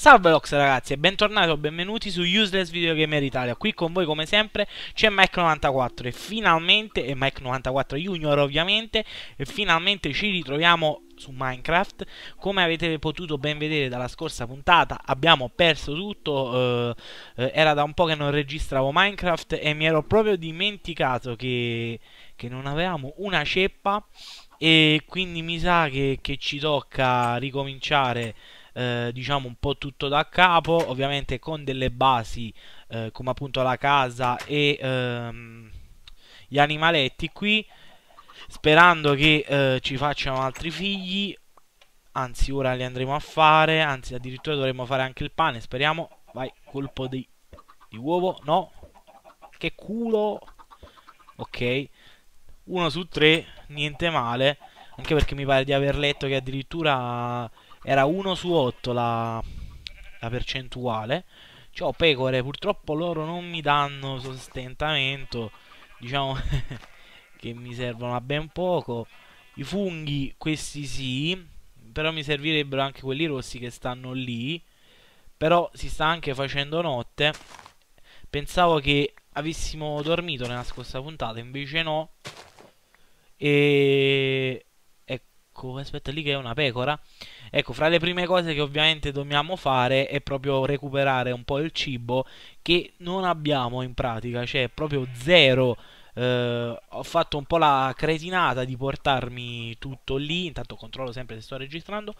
Salve Lox ragazzi e bentornati o benvenuti su Useless Video Gamer Italia. Qui con voi come sempre c'è Mike94 e finalmente, e Mike94 Junior ovviamente, e finalmente ci ritroviamo su Minecraft. Come avete potuto ben vedere dalla scorsa puntata abbiamo perso tutto, era da un po' che non registravo Minecraft e mi ero proprio dimenticato che non avevamo una ceppa e quindi mi sa che ci tocca ricominciare, diciamo un po' tutto da capo, ovviamente con delle basi come appunto la casa e gli animaletti qui, sperando che ci facciano altri figli. Anzi, ora li andremo a fare, anzi addirittura dovremmo fare anche il pane, speriamo. Vai, colpo di uovo, no, che culo. Ok, 1 su 3, niente male, anche perché mi pare di aver letto che addirittura era 1 su 8 la percentuale. C'ho pecore, purtroppo loro non mi danno sostentamento, diciamo che mi servono a ben poco. I funghi, questi sì, però mi servirebbero anche quelli rossi che stanno lì. Però si sta anche facendo notte. Pensavo che avessimo dormito nella scorsa puntata, invece no. E ecco, aspetta lì che è una pecora. Ecco, fra le prime cose che ovviamente dobbiamo fare è proprio recuperare un po' il cibo che non abbiamo in pratica, cioè proprio zero. Ho fatto un po' la cretinata di portarmi tutto lì, intanto controllo sempre se sto registrando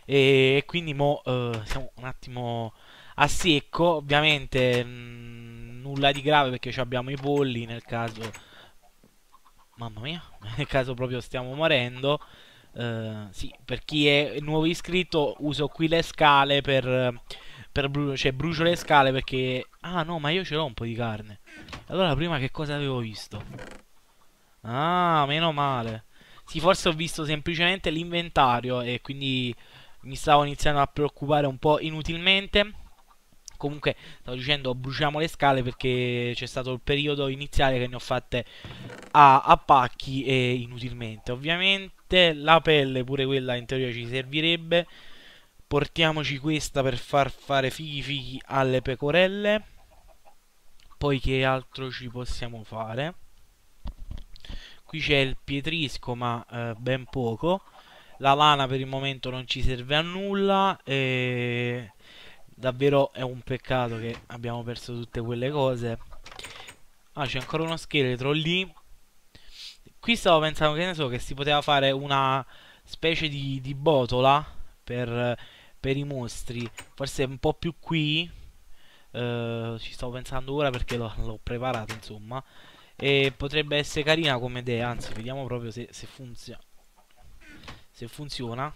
e quindi mo siamo un attimo a secco, ovviamente nulla di grave perché abbiamo i polli nel caso. Mamma mia, nel caso proprio stiamo morendo. Sì, per chi è nuovo iscritto uso qui le scale cioè brucio le scale perché... Ah no, ma io ce l'ho un po' di carne. Allora prima che cosa avevo visto? Ah, meno male. Sì, forse ho visto semplicemente l'inventario e quindi mi stavo iniziando a preoccupare un po' inutilmente. Comunque, stavo dicendo, bruciamo le scale perché c'è stato il periodo iniziale che ne ho fatte a pacchi e inutilmente. Ovviamente la pelle, pure quella in teoria ci servirebbe. Portiamoci questa per far fare fighi alle pecorelle. Poi che altro ci possiamo fare? Qui c'è il pietrisco, ma ben poco. La lana per il momento non ci serve a nulla. E davvero è un peccato che abbiamo perso tutte quelle cose. Ah, c'è ancora uno scheletro lì. Qui stavo pensando, che ne so, che si poteva fare una specie di botola per i mostri. Forse un po' più qui. Ci stavo pensando ora perché l'ho preparato, insomma. E potrebbe essere carina come idea. Anzi, vediamo proprio se funziona. Se funziona.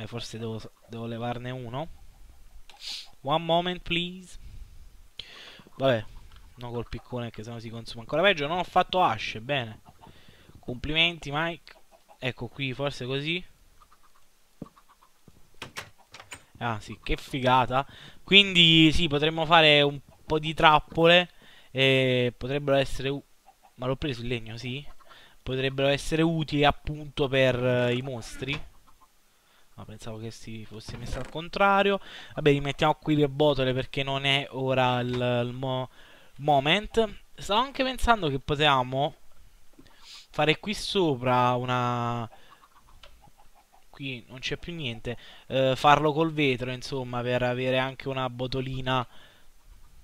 Forse devo levarne uno. One moment, please. Vabbè, no col piccone che sennò si consuma ancora peggio. Non ho fatto hash, bene. Complimenti, Mike. Ecco qui, forse così. Ah, sì, che figata. Quindi, sì, potremmo fare un po' di trappole. E potrebbero essere... Ma l'ho preso il legno, sì. Potrebbero essere utili appunto per i mostri. Ma pensavo che si fosse messo al contrario. Vabbè, rimettiamo qui le botole perché non è ora il moment. Stavo anche pensando che potevamo fare qui sopra una... Qui non c'è più niente. Farlo col vetro, insomma, per avere anche una botolina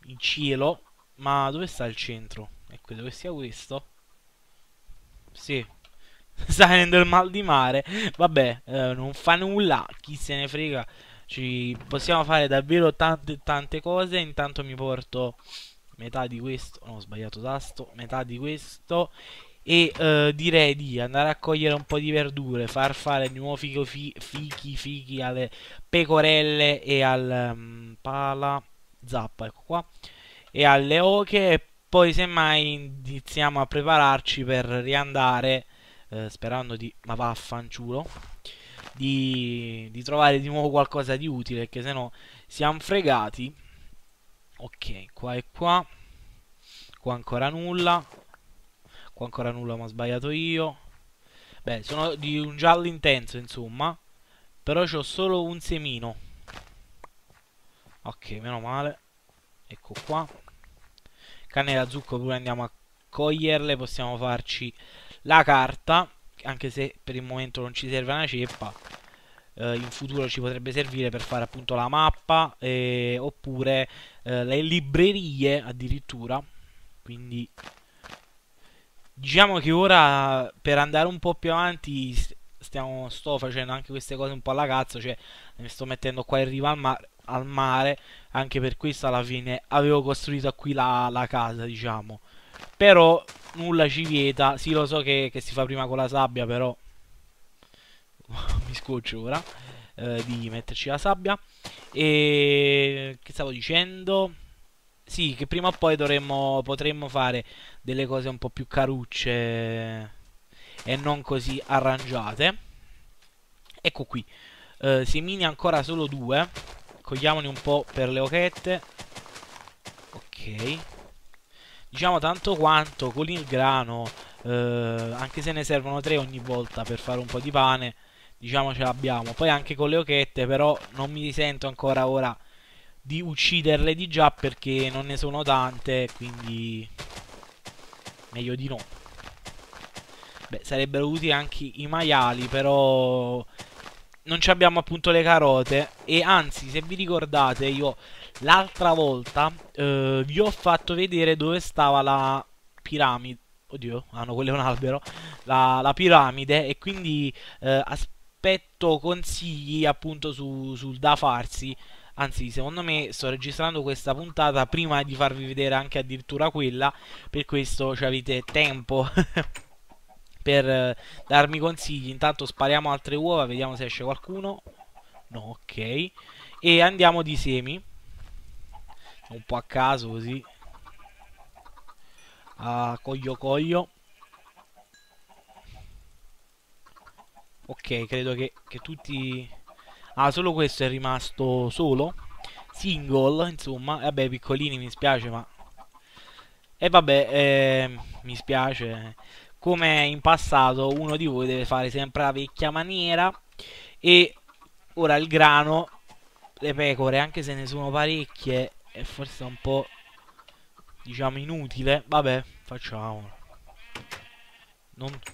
in cielo. Ma dove sta il centro? Ecco, dove sia questo? Sì. Sta venendo il mal di mare. Vabbè, non fa nulla. Chi se ne frega. Ci possiamo fare davvero tante tante cose. Intanto mi porto metà di questo. No, ho sbagliato tasto. Metà di questo. E direi di andare a cogliere un po' di verdure. Far fare di nuovo fichi alle pecorelle e al pala zappa. Ecco qua. E alle oche. E poi semmai iniziamo a prepararci per riandare sperando di... ma vaffanciulo di trovare di nuovo qualcosa di utile, perché sennò siamo fregati. Ok, qua e qua. Qua ancora nulla. Qua ancora nulla, ma ho sbagliato io. Beh, sono di un giallo intenso, insomma. Però c'ho solo un semino. Ok, meno male. Ecco qua. Canne da zucchero pure andiamo a coglierle. Possiamo farci la carta. Anche se per il momento non ci serve una ceppa. In futuro ci potrebbe servire per fare appunto la mappa. Oppure le librerie addirittura. Quindi diciamo che ora per andare un po' più avanti sto facendo anche queste cose un po' alla cazzo, cioè mi sto mettendo qua in riva al mare, anche per questo alla fine avevo costruito qui la casa, diciamo. Però nulla ci vieta, sì lo so che si fa prima con la sabbia, però mi scoccio ora di metterci la sabbia. E che stavo dicendo? Sì, che prima o poi potremmo fare delle cose un po' più carucce e non così arrangiate. Ecco qui. Semini ancora solo due. Cogliamoli un po' per le ochette. Ok. Diciamo tanto quanto con il grano, anche se ne servono tre ogni volta per fare un po' di pane, diciamo ce l'abbiamo. Poi anche con le ochette, però non mi sento ancora ora di ucciderle di già perché non ne sono tante, quindi meglio di no. Beh, sarebbero utili anche i maiali, però non ci abbiamo appunto le carote. E anzi, se vi ricordate, io l'altra volta vi ho fatto vedere dove stava la piramide. Oddio, ah no, quello è un albero. La piramide. E quindi aspetto consigli appunto sul da farsi. Anzi, secondo me sto registrando questa puntata prima di farvi vedere anche addirittura quella. Per questo ci avete tempo per darmi consigli. Intanto spariamo altre uova, vediamo se esce qualcuno. No, ok. E andiamo di semi. Un po' a caso così. Coglio. Ok, credo che tutti... Ah, solo questo è rimasto solo. Single, insomma. Vabbè, piccolini, mi spiace, ma... E vabbè, mi spiace. Come in passato, uno di voi deve fare sempre la vecchia maniera. E ora il grano, le pecore, anche se ne sono parecchie, è forse un po', diciamo, inutile. Vabbè, facciamolo.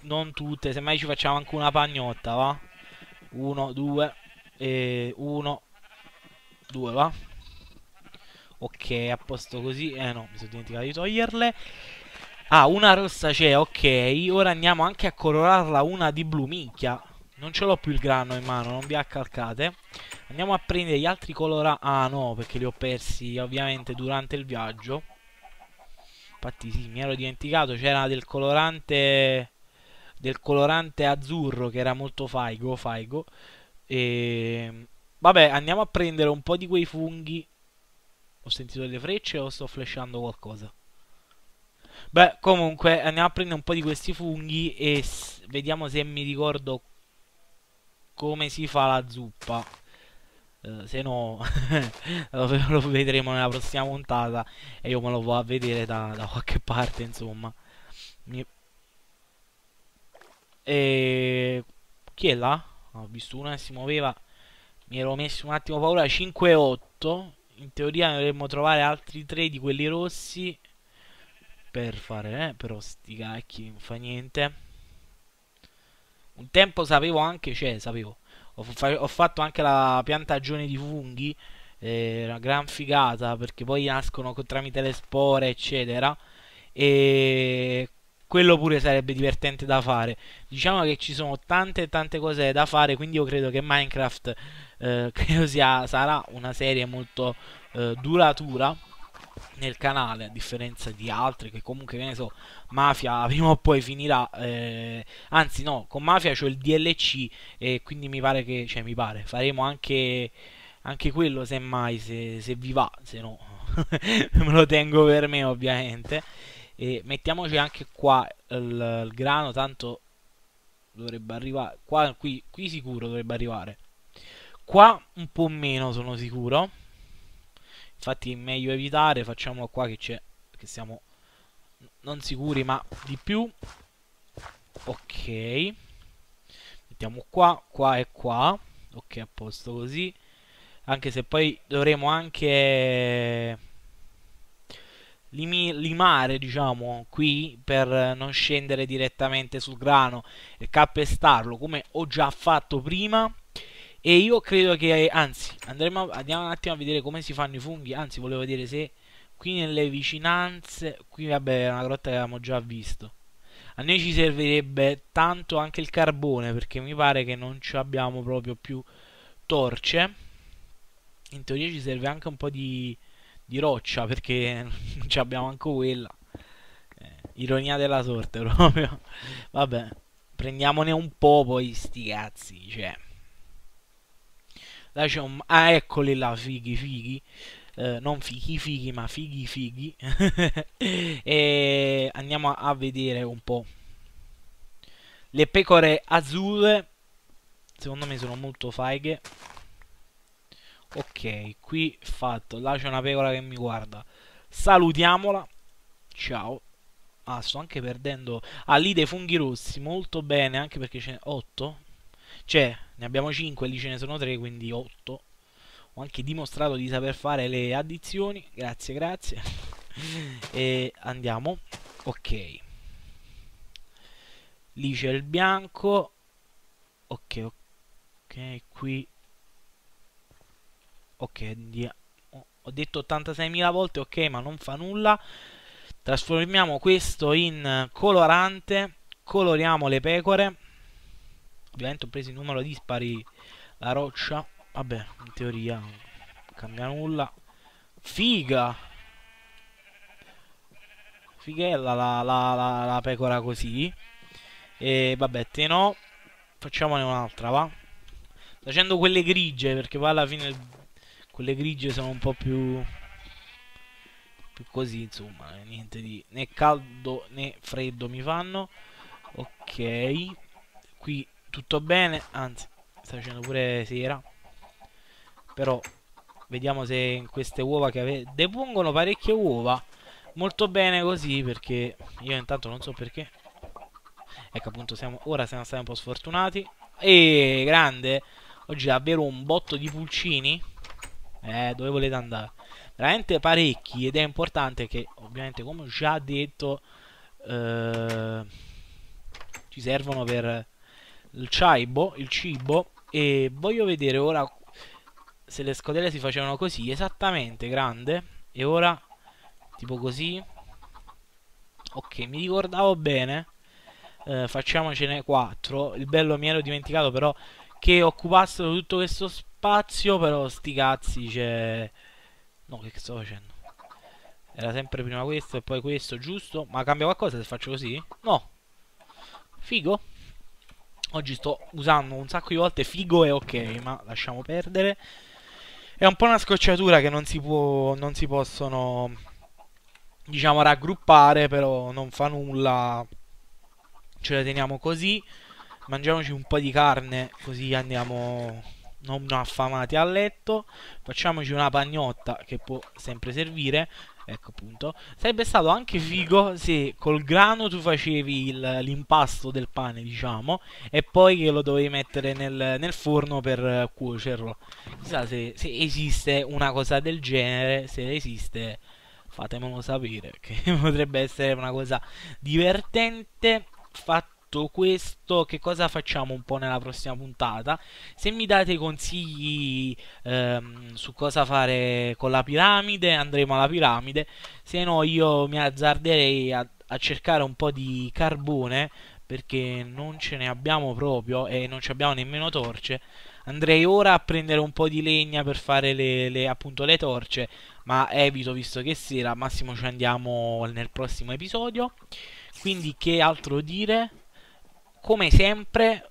Non tutte, semmai ci facciamo anche una pagnotta, va? Uno, due, e uno, due, va? Ok, a posto così. No, mi sono dimenticato di toglierle. Ah, una rossa c'è, ok. Ora andiamo anche a colorarla una di blu, minchia. Non ce l'ho più il grano in mano, non vi accalcate. Andiamo a prendere gli altri coloranti. Ah no, perché li ho persi ovviamente durante il viaggio. Infatti sì, mi ero dimenticato, c'era del colorante azzurro che era molto faigo. E vabbè, andiamo a prendere un po' di quei funghi. Ho sentito delle frecce o sto flashando qualcosa? Beh, comunque andiamo a prendere un po' di questi funghi e vediamo se mi ricordo come si fa la zuppa. Se no, lo vedremo nella prossima puntata e io me lo vado a vedere da qualche parte, insomma. Mi- E... Chi è là? Ho visto uno che si muoveva. Mi ero messo un attimo paura. 5-8. In teoria ne dovremmo trovare altri 3 di quelli rossi per fare, però sti cacchi, non fa niente. Un tempo sapevo anche, cioè, sapevo. Ho fatto anche la piantagione di funghi. Una gran figata perché poi nascono tramite le spore, eccetera. E quello pure sarebbe divertente da fare. Diciamo che ci sono tante cose da fare, quindi io credo che Minecraft sarà una serie molto duratura nel canale, a differenza di altre che comunque, che ne so, Mafia prima o poi finirà. Anzi no, con Mafia c'ho il DLC e quindi mi pare che, cioè mi pare, faremo anche quello semmai, se vi va, se no me lo tengo per me ovviamente. E mettiamoci anche qua il grano, tanto dovrebbe arrivare. Qui sicuro dovrebbe arrivare. Qua un po' meno sono sicuro. Infatti è meglio evitare. Facciamo qua che c'è. Che siamo non sicuri ma di più. Ok. Mettiamo qua, qua e qua. Ok, a posto così. Anche se poi dovremo anche limare, diciamo, qui per non scendere direttamente sul grano e calpestarlo come ho già fatto prima. E io credo che, anzi, andiamo un attimo a vedere come si fanno i funghi. Anzi, volevo vedere se qui nelle vicinanze, qui vabbè è una grotta che avevamo già visto. A noi ci servirebbe tanto anche il carbone perché mi pare che non ci abbiamo proprio più torce. In teoria ci serve anche un po' di roccia perché non ci abbiamo anche quella. Ironia della sorte proprio. Vabbè, prendiamone un po' poi sti cazzi, cioè. Là c'è un... Ah, eccoli là, fighi, fighi. Non fighi, fighi, ma fighi, fighi. E andiamo a vedere un po'. Le pecore azzurre, secondo me sono molto faghe. Ok, qui fatto. Là c'è una pecora che mi guarda. Salutiamola. Ciao. Ah, sto anche perdendo. Ah, lì dei funghi rossi. Molto bene, anche perché ce ne 8. Cioè, ne abbiamo 5, lì ce ne sono 3, quindi 8. Ho anche dimostrato di saper fare le addizioni. Grazie, grazie. E andiamo. Ok. Lì c'è il bianco. Ok, ok, qui. Ok, ho detto 86.000 volte ok, ma non fa nulla. Trasformiamo questo in colorante. Coloriamo le pecore. Ovviamente ho preso il numero dispari la roccia. Vabbè, in teoria non cambia nulla. Figa! Fighella la pecora così. E vabbè, te no. Facciamone un'altra, va? Sto facendo quelle grigie perché poi alla fine quelle grigie sono un po' più così, insomma, niente di né caldo né freddo mi fanno. Ok, qui tutto bene, anzi, sta facendo pure sera. Però vediamo se in queste uova che depongono parecchie uova. Molto bene così perché io intanto non so perché. Ecco appunto ora siamo stati un po' sfortunati. E grande. Oggi davvero un botto di pulcini. Dove volete andare? Veramente parecchi ed è importante che ovviamente come ho già detto eh, ci servono per il cibo e voglio vedere ora se le scodelle si facevano così esattamente grande e ora tipo così. Ok, mi ricordavo bene. Facciamocene 4. Il bello mi ero dimenticato però che occupassero tutto questo spazio, però sti cazzi c'è... No, che sto facendo? Era sempre prima questo e poi questo, giusto? Ma cambia qualcosa se faccio così? No. Figo. Oggi sto usando un sacco di volte figo e ok, ma lasciamo perdere. È un po' una scocciatura che non si possono, diciamo, raggruppare, però non fa nulla. Ce le teniamo così. Mangiamoci un po' di carne, così andiamo non affamati a letto. Facciamoci una pagnotta che può sempre servire. Ecco appunto. Sarebbe stato anche figo se col grano tu facevi l'impasto del pane, diciamo, e poi che lo dovevi mettere nel forno per cuocerlo. Chissà se esiste una cosa del genere. Se esiste, fatemelo sapere, che potrebbe essere una cosa divertente. Fatto questo, che cosa facciamo un po' nella prossima puntata? Se mi date consigli su cosa fare con la piramide, andremo alla piramide. Se no, io mi azzarderei a cercare un po' di carbone perché non ce ne abbiamo proprio e non ci abbiamo nemmeno torce. Andrei ora a prendere un po' di legna per fare appunto le torce, ma evito visto che sera. Al massimo ci andiamo nel prossimo episodio. Quindi che altro dire? Come sempre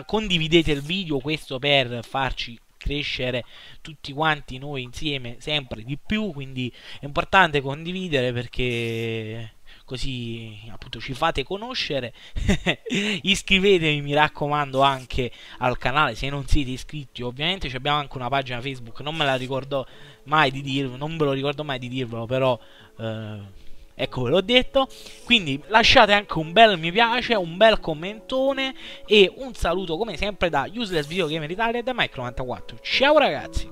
condividete il video, questo per farci crescere tutti quanti noi insieme sempre di più, quindi è importante condividere perché così appunto ci fate conoscere. Iscrivetevi mi raccomando anche al canale se non siete iscritti. Ovviamente abbiamo anche una pagina Facebook, non me la ricordo mai di dirvelo, non ve lo ricordo mai di dirvelo, però Ecco, ve l'ho detto. Quindi lasciate anche un bel mi piace, un bel commentone e un saluto come sempre da Useless Video Gamer Italia e da Mike94. Ciao ragazzi!